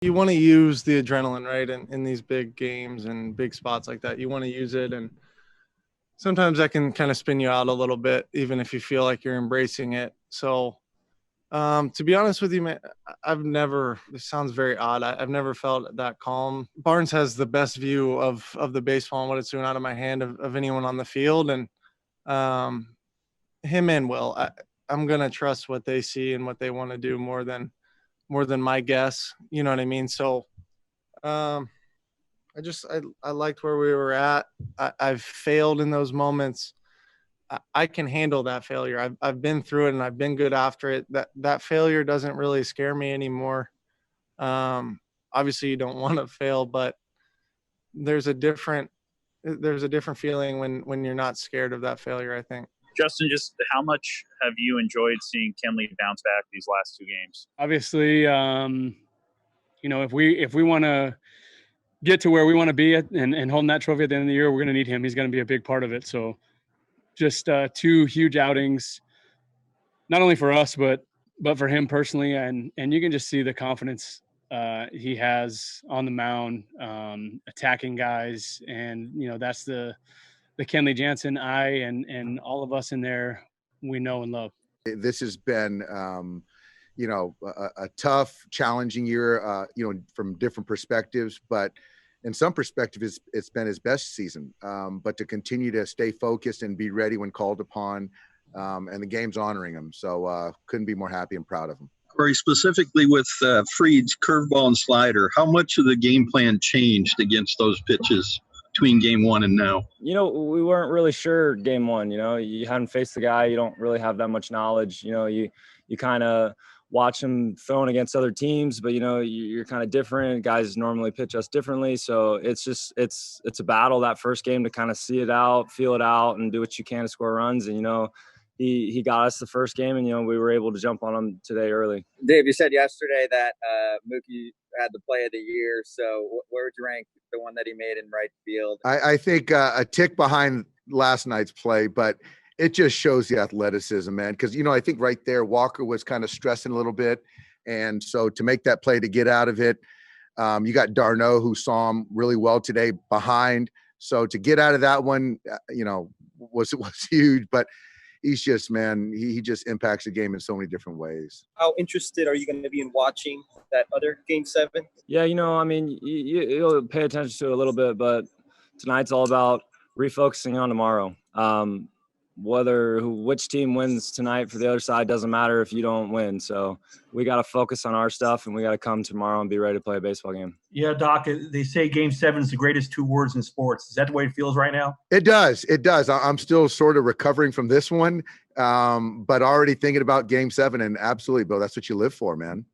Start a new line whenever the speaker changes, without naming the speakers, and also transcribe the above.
You want to use the adrenaline, right? In these big games and big spots like that, you want to use it. And sometimes that can kind of spin you out a little bit, even if you feel like you're embracing it. So, to be honest with you, man, this sounds very odd. I've never felt that calm. Barnes has the best view of the baseball and what it's doing out of my hand of anyone on the field. And him and Will, I'm going to trust what they see and what they want to do more than my guess. You know what I mean? So, I liked where we were at. I've failed in those moments. I can handle that failure. I've been through it and I've been good after it. That failure doesn't really scare me anymore. Obviously you don't want to fail, but there's a different feeling when you're not scared of that failure, I think.
Justin, just how much have you enjoyed seeing Kenley bounce back these last two games?
Obviously, if we want to get to where we want to be at and holding that trophy at the end of the year, we're going to need him. He's going to be a big part of it. So just two huge outings, not only for us, but for him personally. And you can just see the confidence he has on the mound, attacking guys. And, that's the Kenley Jansen and all of us in there we know and love.
This has been, a tough, challenging year, from different perspectives, but in some perspectives, it's been his best season. But to continue to stay focused and be ready when called upon, and the game's honoring him. So couldn't be more happy and proud of him.
Corey, specifically with Fried's curveball and slider, how much of the game plan changed against those pitches between game one and now?
We weren't really sure game one. You hadn't faced the guy. You don't really have that much knowledge. You kind of watch him throwing against other teams, but you're kind of different. Guys normally pitch us differently, so it's a battle that first game to kind of see it out, feel it out, and do what you can to score runs. And he got us the first game, and we were able to jump on him today early.
Dave, you said yesterday that Mookie had the play of the year. So where would you rank the one that he made in right field?
I think a tick behind last night's play, but it just shows the athleticism, man. Because, I think right there, Walker was kind of stressing a little bit. And so to make that play, to get out of it, you got Darno, who saw him really well today behind. So to get out of that one, was huge. But he's just, man, he just impacts the game in so many different ways.
How interested are you going to be in watching that other Game 7?
Yeah, you'll pay attention to it a little bit, but tonight's all about refocusing on tomorrow. Which team wins tonight for the other side doesn't matter if you don't win. So we got to focus on our stuff, and we got to come tomorrow and be ready to play a baseball game.
Yeah, Doc, they say Game 7 is the greatest two words in sports. Is that the way it feels right now?
It does. I'm still sort of recovering from this one, but already thinking about Game 7. And absolutely, Bill, that's what you live for, man.